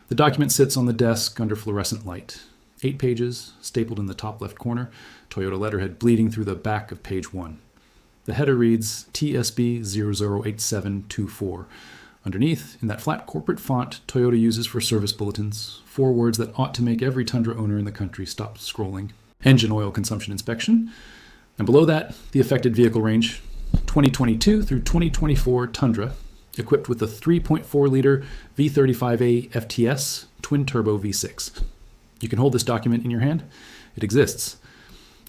The document sits on the desk under fluorescent light. 8 pages, stapled in the top left corner, Toyota letterhead bleeding through the back of page 1. The header reads TSB 008724. Underneath, in that flat corporate font Toyota uses for service bulletins, 4 words that ought to make every Tundra owner in the country stop scrolling. Engine oil consumption inspection. And below that, the affected vehicle range, 2022 through 2024 Tundra, equipped with a 3.4-liter V35A FTS twin-turbo V6. You can hold this document in your hand. It exists.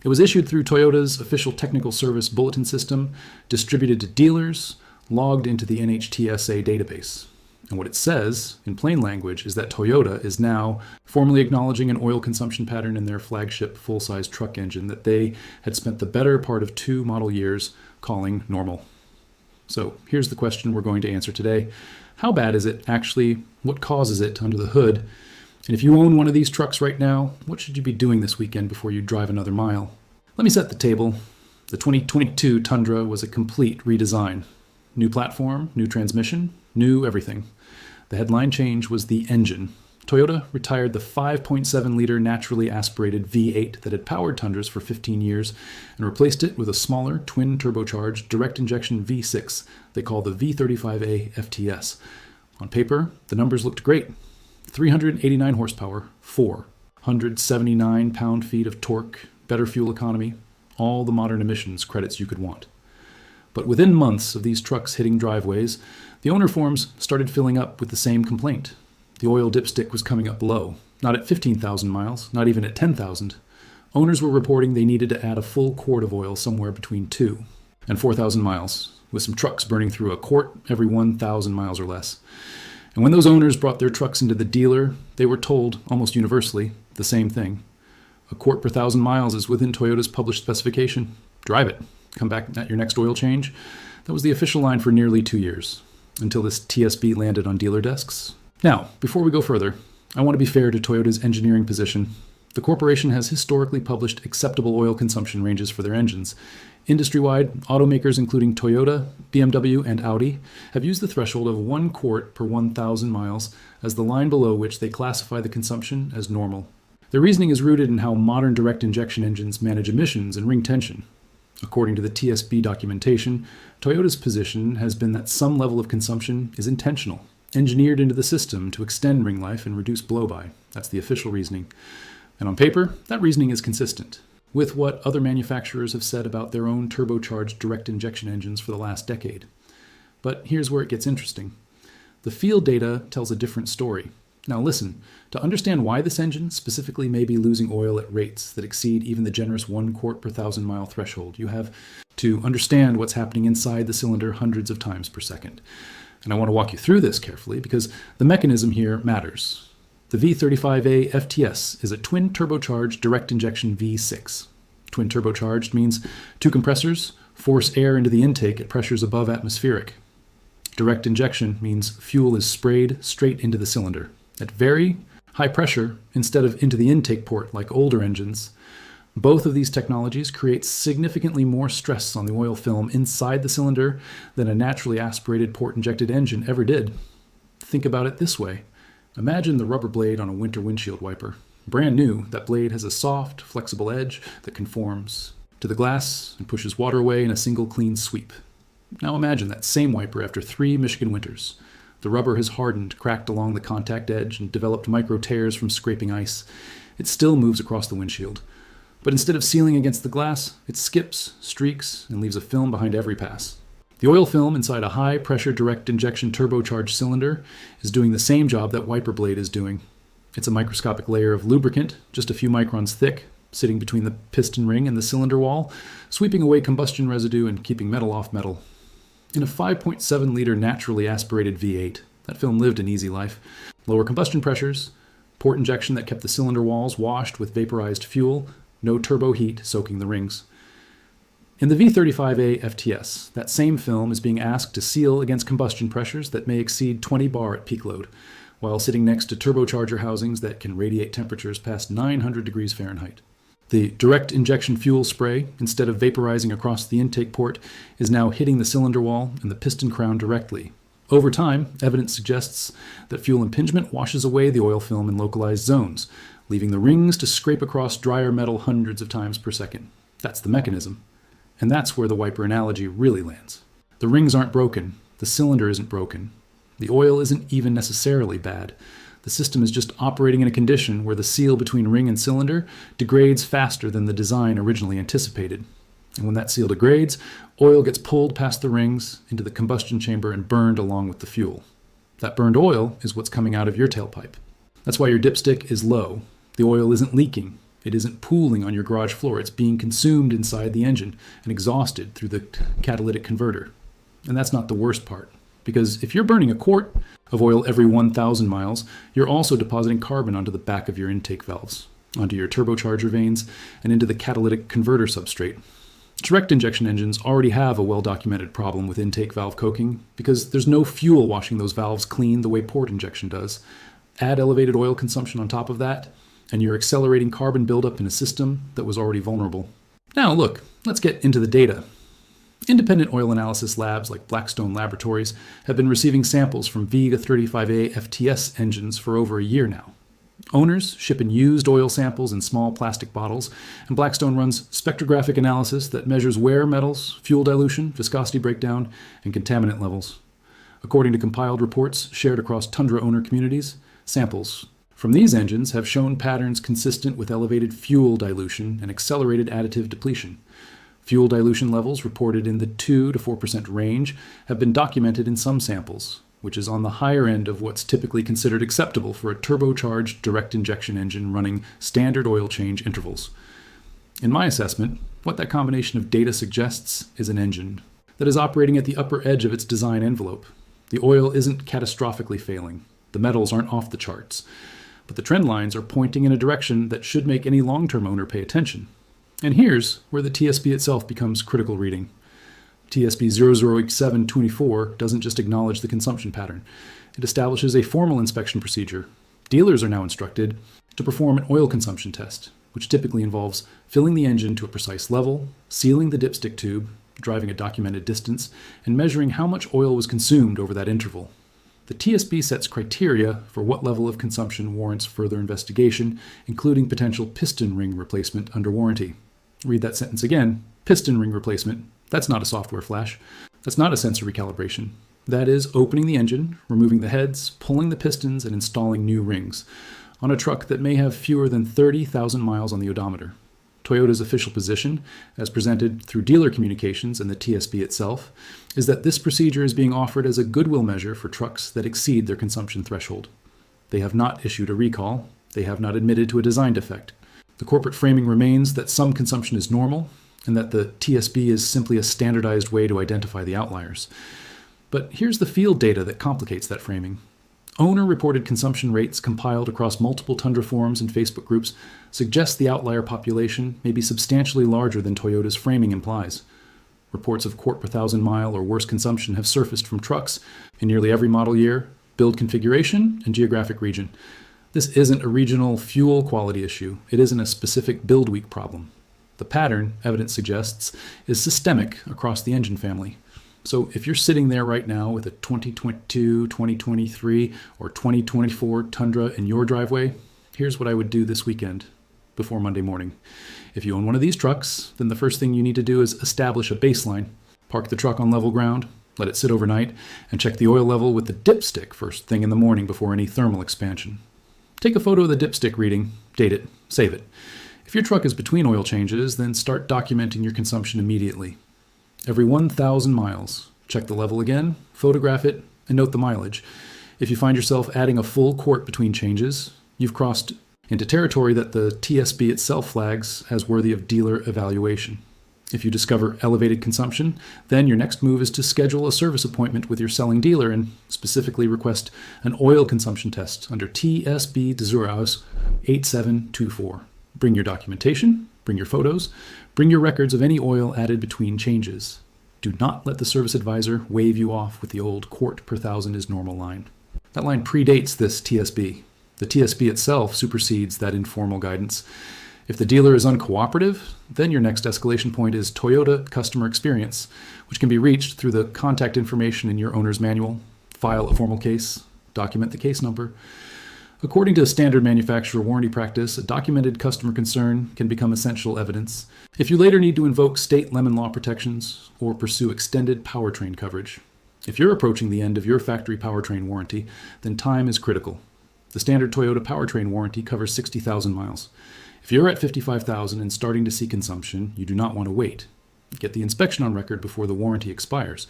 It was issued through Toyota's official technical service bulletin system, distributed to dealers, logged into the NHTSA database. And what it says, in plain language, is that Toyota is now formally acknowledging an oil consumption pattern in their flagship full-size truck engine that they had spent the better part of 2 model years calling normal. So here's the question we're going to answer today. How bad is it actually? What causes it under the hood? And if you own one of these trucks right now, what should you be doing this weekend before you drive another mile? Let me set the table. The 2022 Tundra was a complete redesign. New platform, new transmission, new everything. The headline change was the engine. Toyota retired the 5.7-liter naturally aspirated V8 that had powered Tundras for 15 years and replaced it with a smaller, twin-turbocharged, direct-injection V6 they call the V35A FTS. On paper, the numbers looked great. 389 horsepower, 479 pound-feet of torque, better fuel economy, all the modern emissions credits you could want. But within months of these trucks hitting driveways, the owner forms started filling up with the same complaint. The oil dipstick was coming up low, not at 15,000 miles, not even at 10,000. Owners were reporting they needed to add a full quart of oil somewhere between 2 and 4,000 miles, with some trucks burning through a quart every 1,000 miles or less. And when those owners brought their trucks into the dealer, they were told, almost universally, the same thing. A quart per 1,000 miles is within Toyota's published specification. Drive it. Come back at your next oil change. That was the official line for nearly 2 years, until this TSB landed on dealer desks. Now, before we go further, I want to be fair to Toyota's engineering position. The corporation has historically published acceptable oil consumption ranges for their engines. Industry-wide, automakers including Toyota, BMW, and Audi have used the threshold of 1 quart per 1,000 miles as the line below which they classify the consumption as normal. Their reasoning is rooted in how modern direct injection engines manage emissions and ring tension. According to the TSB documentation, Toyota's position has been that some level of consumption is intentional, engineered into the system to extend ring life and reduce blow-by. That's the official reasoning. And on paper, that reasoning is consistent with what other manufacturers have said about their own turbocharged direct injection engines for the last decade. But here's where it gets interesting. The field data tells a different story. Now listen, to understand why this engine specifically may be losing oil at rates that exceed even the generous 1 quart per 1,000 mile threshold, you have to understand what's happening inside the cylinder hundreds of times per second. And I want to walk you through this carefully because the mechanism here matters. The V35A FTS is a twin turbocharged direct injection V6. Twin turbocharged means 2 compressors force air into the intake at pressures above atmospheric. Direct injection means fuel is sprayed straight into the cylinder at very high pressure instead of into the intake port like older engines. Both of these technologies create significantly more stress on the oil film inside the cylinder than a naturally aspirated port-injected engine ever did. Think about it this way. Imagine the rubber blade on a winter windshield wiper. Brand new, that blade has a soft, flexible edge that conforms to the glass and pushes water away in a single clean sweep. Now imagine that same wiper after 3 Michigan winters. The rubber has hardened, cracked along the contact edge, and developed micro tears from scraping ice. It still moves across the windshield. But instead of sealing against the glass, it skips, streaks, and leaves a film behind every pass. The oil film inside a high-pressure direct injection turbocharged cylinder is doing the same job that wiper blade is doing. It's a microscopic layer of lubricant, just a few microns thick, sitting between the piston ring and the cylinder wall, sweeping away combustion residue and keeping metal off metal. In a 5.7-liter naturally aspirated V8, that film lived an easy life. Lower combustion pressures, port injection that kept the cylinder walls washed with vaporized fuel, no turbo heat soaking the rings. In the V35A FTS, that same film is being asked to seal against combustion pressures that may exceed 20 bar at peak load, while sitting next to turbocharger housings that can radiate temperatures past 900 degrees Fahrenheit. The direct injection fuel spray, instead of vaporizing across the intake port, is now hitting the cylinder wall and the piston crown directly, Over time, evidence suggests that fuel impingement washes away the oil film in localized zones, leaving the rings to scrape across drier metal hundreds of times per second. That's the mechanism. And that's where the wiper analogy really lands. The rings aren't broken. The cylinder isn't broken. The oil isn't even necessarily bad. The system is just operating in a condition where the seal between ring and cylinder degrades faster than the design originally anticipated. And when that seal degrades, oil gets pulled past the rings into the combustion chamber and burned along with the fuel. That burned oil is what's coming out of your tailpipe. That's why your dipstick is low. The oil isn't leaking. It isn't pooling on your garage floor. It's being consumed inside the engine and exhausted through the catalytic converter. And that's not the worst part. Because if you're burning a quart of oil every 1,000 miles, you're also depositing carbon onto the back of your intake valves, onto your turbocharger vanes, and into the catalytic converter substrate. Direct injection engines already have a well-documented problem with intake valve coking because there's no fuel washing those valves clean the way port injection does. Add elevated oil consumption on top of that, and you're accelerating carbon buildup in a system that was already vulnerable. Now look, let's get into the data. Independent oil analysis labs like Blackstone Laboratories have been receiving samples from Vega 35A FTS engines for over a year now. Owners ship in used oil samples in small plastic bottles, and Blackstone runs spectrographic analysis that measures wear metals, fuel dilution, viscosity breakdown, and contaminant levels. According to compiled reports shared across Tundra owner communities, samples from these engines have shown patterns consistent with elevated fuel dilution and accelerated additive depletion. Fuel dilution levels reported in the 2 to 4% range have been documented in some samples, which is on the higher end of what's typically considered acceptable for a turbocharged direct injection engine running standard oil change intervals. In my assessment, what that combination of data suggests is an engine that is operating at the upper edge of its design envelope. The oil isn't catastrophically failing. The metals aren't off the charts. But the trend lines are pointing in a direction that should make any long-term owner pay attention. And here's where the TSB itself becomes critical reading. TSB 008724 doesn't just acknowledge the consumption pattern. It establishes a formal inspection procedure. Dealers are now instructed to perform an oil consumption test, which typically involves filling the engine to a precise level, sealing the dipstick tube, driving a documented distance, and measuring how much oil was consumed over that interval. The TSB sets criteria for what level of consumption warrants further investigation, including potential piston ring replacement under warranty. Read that sentence again. Piston ring replacement. That's not a software flash. That's not a sensor recalibration. That is opening the engine, removing the heads, pulling the pistons, and installing new rings on a truck that may have fewer than 30,000 miles on the odometer. Toyota's official position, as presented through dealer communications and the TSB itself, is that this procedure is being offered as a goodwill measure for trucks that exceed their consumption threshold. They have not issued a recall. They have not admitted to a design defect. The corporate framing remains that some consumption is normal and that the TSB is simply a standardized way to identify the outliers. But here's the field data that complicates that framing. Owner-reported consumption rates compiled across multiple Tundra forums and Facebook groups suggest the outlier population may be substantially larger than Toyota's framing implies. Reports of quart per thousand mile or worse consumption have surfaced from trucks in nearly every model year, build configuration, and geographic region. This isn't a regional fuel quality issue. It isn't a specific build week problem. The pattern, evidence suggests, is systemic across the engine family. So if you're sitting there right now with a 2022, 2023, or 2024 Tundra in your driveway, here's what I would do this weekend before Monday morning. If you own one of these trucks, then the first thing you need to do is establish a baseline. Park the truck on level ground, let it sit overnight, and check the oil level with the dipstick first thing in the morning before any thermal expansion. Take a photo of the dipstick reading, date it, save it. If your truck is between oil changes, then start documenting your consumption immediately. Every 1,000 miles, check the level again, photograph it, and note the mileage. If you find yourself adding a full quart between changes, you've crossed into territory that the TSB itself flags as worthy of dealer evaluation. If you discover elevated consumption, then your next move is to schedule a service appointment with your selling dealer and specifically request an oil consumption test under TSB 8724. Bring your documentation, bring your photos, bring your records of any oil added between changes. Do not let the service advisor wave you off with the old quart per thousand is normal line. That line predates this TSB. The TSB itself supersedes that informal guidance. If the dealer is uncooperative, then your next escalation point is Toyota customer experience, which can be reached through the contact information in your owner's manual, File a formal case. Document the case number. According to standard manufacturer warranty practice, a documented customer concern can become essential evidence if you later need to invoke state lemon law protections or pursue extended powertrain coverage. If you're approaching the end of your factory powertrain warranty, then time is critical. The standard Toyota powertrain warranty covers 60,000 miles. If you're at 55,000 and starting to see consumption, you do not want to wait. Get the inspection on record before the warranty expires.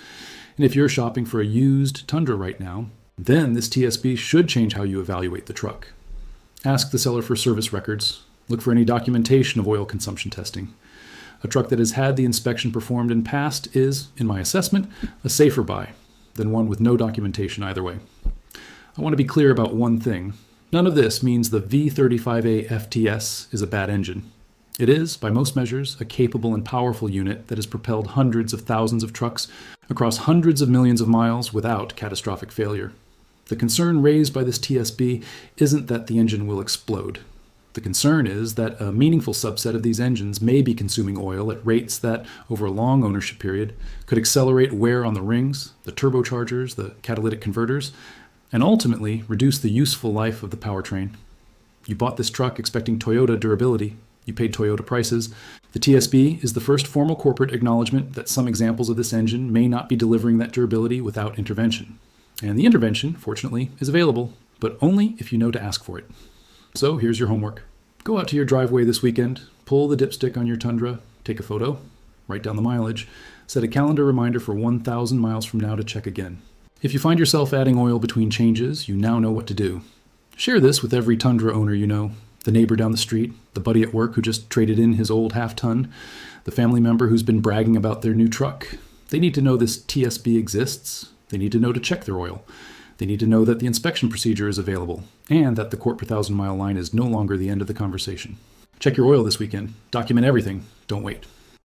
And if you're shopping for a used Tundra right now, then this TSB should change how you evaluate the truck. Ask the seller for service records. Look for any documentation of oil consumption testing. A truck that has had the inspection performed and passed is, in my assessment, a safer buy than one with no documentation either way. I want to be clear about one thing. None of this means the V35A FTS is a bad engine. It is, by most measures, a capable and powerful unit that has propelled hundreds of thousands of trucks across hundreds of millions of miles without catastrophic failure. The concern raised by this TSB isn't that the engine will explode. The concern is that a meaningful subset of these engines may be consuming oil at rates that, over a long ownership period, could accelerate wear on the rings, the turbochargers, the catalytic converters, and ultimately reduce the useful life of the powertrain. You bought this truck expecting Toyota durability. You paid Toyota prices. The TSB is the first formal corporate acknowledgement that some examples of this engine may not be delivering that durability without intervention. And the intervention, fortunately, is available, but only if you know to ask for it. So here's your homework. Go out to your driveway this weekend, pull the dipstick on your Tundra, take a photo, write down the mileage, set a calendar reminder for 1,000 miles from now to check again. If you find yourself adding oil between changes, you now know what to do. Share this with every Tundra owner you know, the neighbor down the street, the buddy at work who just traded in his old half-ton, the family member who's been bragging about their new truck. They need to know this TSB exists. They need to know to check their oil. They need to know that the inspection procedure is available and that the quart per 1,000 mile line is no longer the end of the conversation. Check your oil this weekend. Document everything. Don't wait.